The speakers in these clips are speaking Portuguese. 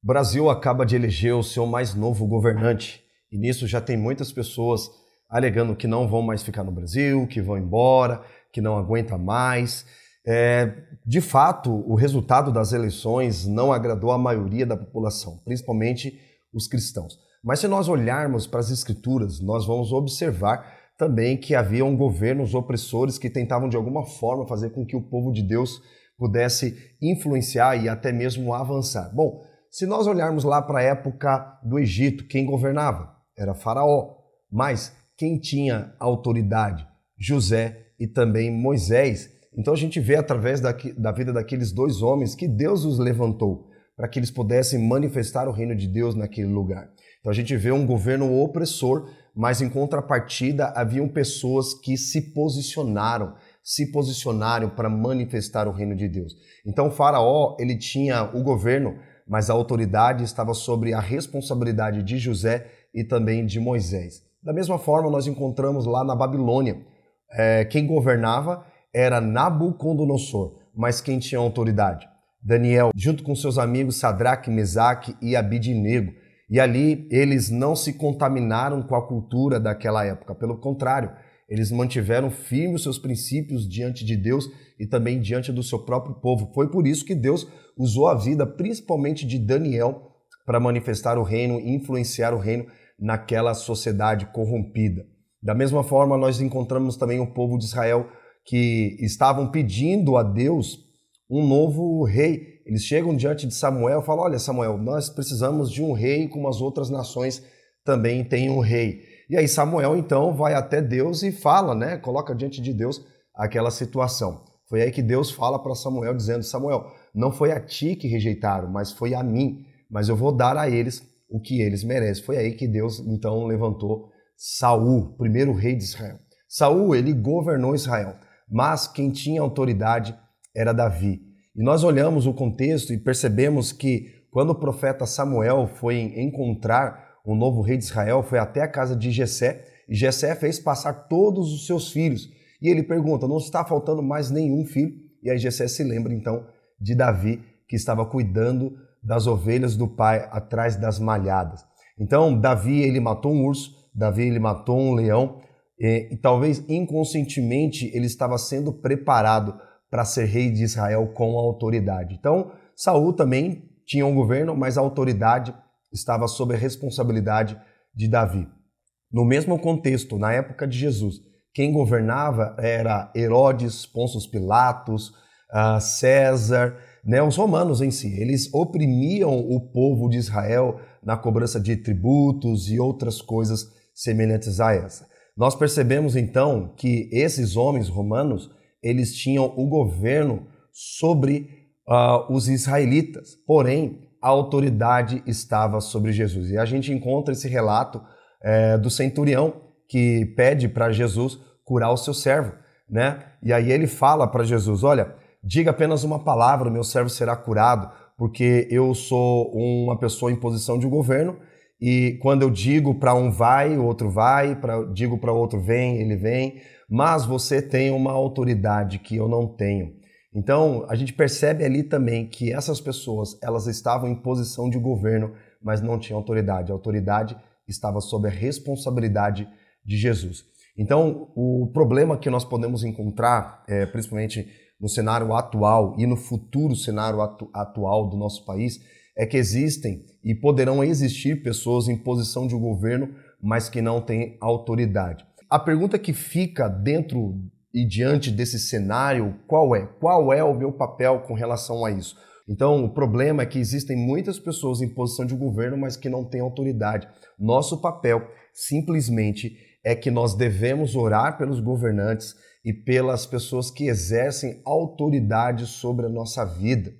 O Brasil acaba de eleger o seu mais novo governante e nisso já tem muitas pessoas alegando que não vão mais ficar no Brasil, que vão embora, que não aguenta mais. De fato, o resultado das eleições não agradou a maioria da população, principalmente os cristãos. Mas se nós olharmos para as Escrituras, nós vamos observar também que haviam governos opressores que tentavam de alguma forma fazer com que o povo de Deus pudesse influenciar e até mesmo avançar. Bom, se nós olharmos lá para a época do Egito, quem governava? Era Faraó. Mas quem tinha autoridade? José e também Moisés. Então a gente vê através da vida daqueles dois homens que Deus os levantou para que eles pudessem manifestar o reino de Deus naquele lugar. Então a gente vê um governo opressor, mas em contrapartida haviam pessoas que se posicionaram para manifestar o reino de Deus. Então o Faraó, ele tinha o governo, mas a autoridade estava sobre a responsabilidade de José e também de Moisés. Da mesma forma, nós encontramos lá na Babilônia, quem governava era Nabucodonosor, mas quem tinha autoridade? Daniel, junto com seus amigos Sadraque, Mesaque e Abidnego. E ali eles não se contaminaram com a cultura daquela época, pelo contrário, eles mantiveram firmes os seus princípios diante de Deus e também diante do seu próprio povo. Foi por isso que Deus usou a vida, principalmente de Daniel, para manifestar o reino e influenciar o reino naquela sociedade corrompida. Da mesma forma, nós encontramos também o povo de Israel que estavam pedindo a Deus um novo rei. Eles chegam diante de Samuel e falam: olha, Samuel, nós precisamos de um rei como as outras nações também têm um rei. E aí Samuel então vai até Deus e fala, coloca diante de Deus aquela situação. Foi aí que Deus fala para Samuel dizendo: Samuel, não foi a ti que rejeitaram, mas foi a mim, mas eu vou dar a eles o que eles merecem. Foi aí que Deus então levantou Saul, primeiro rei de Israel. Saul, ele governou Israel, mas quem tinha autoridade era Davi. E nós olhamos o contexto e percebemos que quando o profeta Samuel foi encontrar o novo rei de Israel, foi até a casa de Jessé, e Jessé fez passar todos os seus filhos. E ele pergunta: não está faltando mais nenhum filho? E aí Jessé se lembra então de Davi, que estava cuidando das ovelhas do pai atrás das malhadas. Então Davi, ele matou um urso, Davi, ele matou um leão, e talvez inconscientemente ele estava sendo preparado para ser rei de Israel com autoridade. Então Saul também tinha um governo, mas a autoridade estava sob a responsabilidade de Davi. No mesmo contexto, na época de Jesus, quem governava era Herodes, Pôncio Pilatos, César, os romanos em si. Eles oprimiam o povo de Israel na cobrança de tributos e outras coisas semelhantes a essa. Nós percebemos então que esses homens romanos, eles tinham o governo sobre os israelitas, porém a autoridade estava sobre Jesus. E a gente encontra esse relato do centurião que pede para Jesus curar o seu servo, E aí ele fala para Jesus: olha, diga apenas uma palavra, o meu servo será curado, porque eu sou uma pessoa em posição de governo e quando eu digo para um vai, o outro vai, digo para o outro vem, ele vem, mas você tem uma autoridade que eu não tenho. Então, a gente percebe ali também que essas pessoas, elas estavam em posição de governo, mas não tinham autoridade. A autoridade estava sob a responsabilidade de Jesus. Então, o problema que nós podemos encontrar, principalmente no cenário atual e no futuro cenário atual do nosso país, é que existem e poderão existir pessoas em posição de governo, mas que não têm autoridade. A pergunta que fica dentro e diante desse cenário, qual é? Qual é o meu papel com relação a isso? Então, o problema é que existem muitas pessoas em posição de governo, mas que não têm autoridade. Nosso papel, simplesmente, é que nós devemos orar pelos governantes e pelas pessoas que exercem autoridade sobre a nossa vida.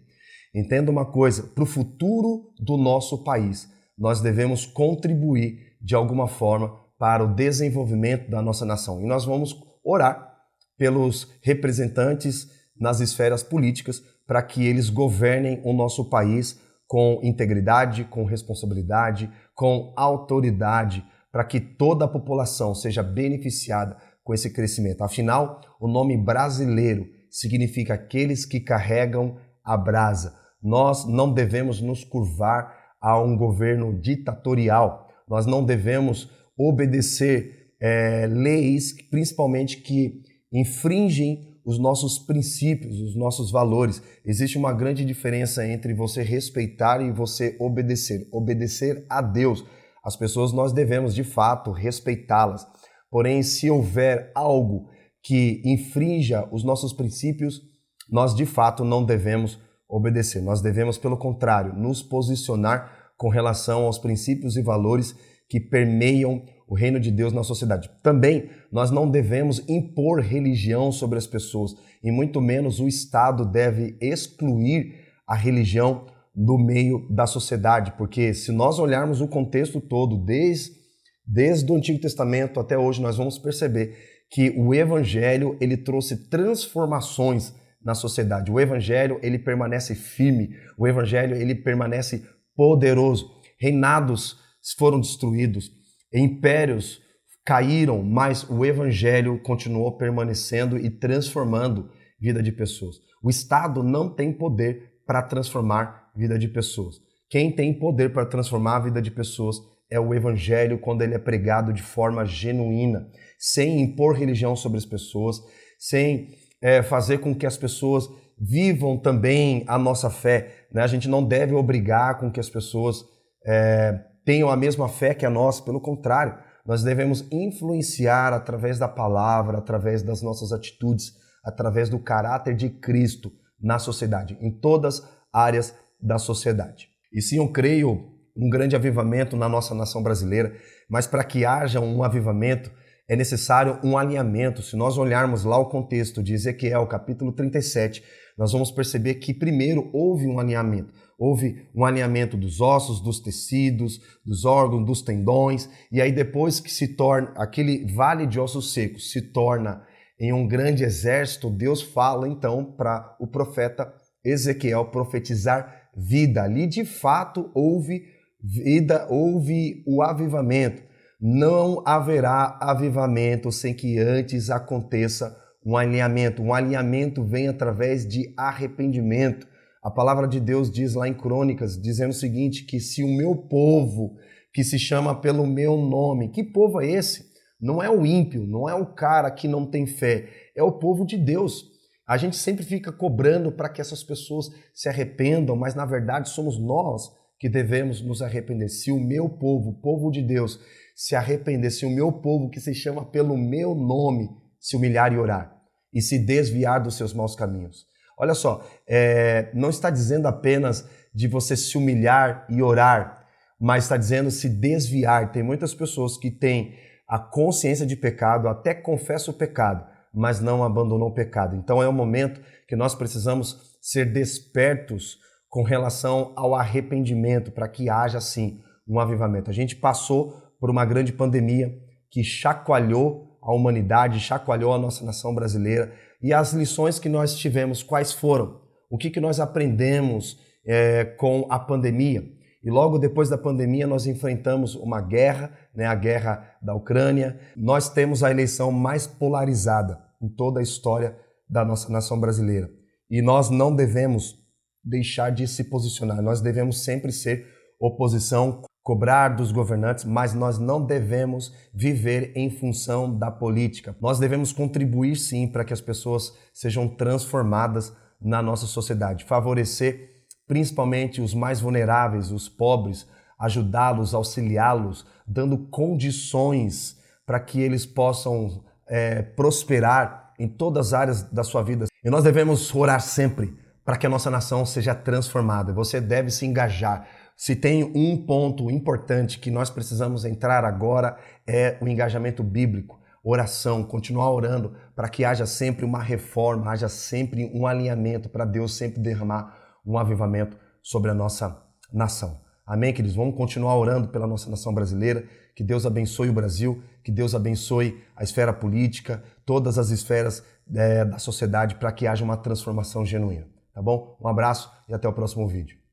Entenda uma coisa, para o futuro do nosso país, nós devemos contribuir de alguma forma para o desenvolvimento da nossa nação. E nós vamos orar pelos representantes nas esferas políticas para que eles governem o nosso país com integridade, com responsabilidade, com autoridade, para que toda a população seja beneficiada com esse crescimento. Afinal, o nome brasileiro significa aqueles que carregam a brasa. Nós não devemos nos curvar a um governo ditatorial. Nós não devemos obedecer leis, principalmente que infringem os nossos princípios, os nossos valores. Existe uma grande diferença entre você respeitar e você obedecer. Obedecer a Deus. As pessoas nós devemos, de fato, respeitá-las. Porém, se houver algo que infrinja os nossos princípios, nós, de fato, não devemos obedecer. Nós devemos, pelo contrário, nos posicionar com relação aos princípios e valores que permeiam o reino de Deus na sociedade. Também, nós não devemos impor religião sobre as pessoas, e muito menos o Estado deve excluir a religião do meio da sociedade, porque se nós olharmos o contexto todo, desde o Antigo Testamento até hoje, nós vamos perceber que o Evangelho ele trouxe transformações na sociedade. O Evangelho ele permanece firme, o Evangelho ele permanece poderoso. Reinados foram destruídos, impérios caíram, mas o Evangelho continuou permanecendo e transformando a vida de pessoas. O Estado não tem poder para transformar a vida de pessoas. Quem tem poder para transformar a vida de pessoas é o Evangelho quando ele é pregado de forma genuína, sem impor religião sobre as pessoas, sem fazer com que as pessoas vivam também a nossa fé. Né? A gente não deve obrigar com que as pessoas tenham a mesma fé que a nossa, pelo contrário, nós devemos influenciar através da palavra, através das nossas atitudes, através do caráter de Cristo na sociedade, em todas as áreas da sociedade. E sim, eu creio um grande avivamento na nossa nação brasileira, mas para que haja um avivamento é necessário um alinhamento. Se nós olharmos lá o contexto de Ezequiel, capítulo 37, nós vamos perceber que primeiro houve um alinhamento. Houve um alinhamento dos ossos, dos tecidos, dos órgãos, dos tendões, e aí depois que se torna, aquele vale de ossos secos se torna em um grande exército, Deus fala então para o profeta Ezequiel profetizar vida. Ali de fato houve vida, houve o avivamento. Não haverá avivamento sem que antes aconteça um alinhamento. Um alinhamento vem através de arrependimento. A palavra de Deus diz lá em Crônicas, dizendo o seguinte, que se o meu povo, que se chama pelo meu nome, que povo é esse? Não é o ímpio, não é o cara que não tem fé, é o povo de Deus. A gente sempre fica cobrando para que essas pessoas se arrependam, mas na verdade somos nós que devemos nos arrepender. Se o meu povo, o povo de Deus, se arrepender, se o meu povo que se chama pelo meu nome, se humilhar e orar e se desviar dos seus maus caminhos. Olha só, não está dizendo apenas de você se humilhar e orar, mas está dizendo se desviar. Tem muitas pessoas que têm a consciência de pecado, até confessam o pecado, mas não abandonam o pecado. Então é um momento que nós precisamos ser despertos com relação ao arrependimento, para que haja, sim, um avivamento. A gente passou por uma grande pandemia que chacoalhou a humanidade, chacoalhou a nossa nação brasileira. E as lições que nós tivemos, quais foram? O que nós aprendemos com a pandemia? E logo depois da pandemia nós enfrentamos uma guerra, né, a guerra da Ucrânia. Nós temos a eleição mais polarizada em toda a história da nossa nação brasileira. E nós não devemos deixar de se posicionar. Nós devemos sempre ser oposição, cobrar dos governantes, mas nós não devemos viver em função da política. Nós devemos contribuir sim para que as pessoas sejam transformadas na nossa sociedade, favorecer principalmente os mais vulneráveis, os pobres, ajudá-los, auxiliá-los, dando condições para que eles possam prosperar em todas as áreas da sua vida. E nós devemos orar sempre para que a nossa nação seja transformada. Você deve se engajar. Se tem um ponto importante que nós precisamos entrar agora é o engajamento bíblico, oração, continuar orando para que haja sempre uma reforma, haja sempre um alinhamento para Deus sempre derramar um avivamento sobre a nossa nação. Amém, queridos? Vamos continuar orando pela nossa nação brasileira, que Deus abençoe o Brasil, que Deus abençoe a esfera política, todas as esferas da sociedade para que haja uma transformação genuína. Tá bom? Um abraço e até o próximo vídeo.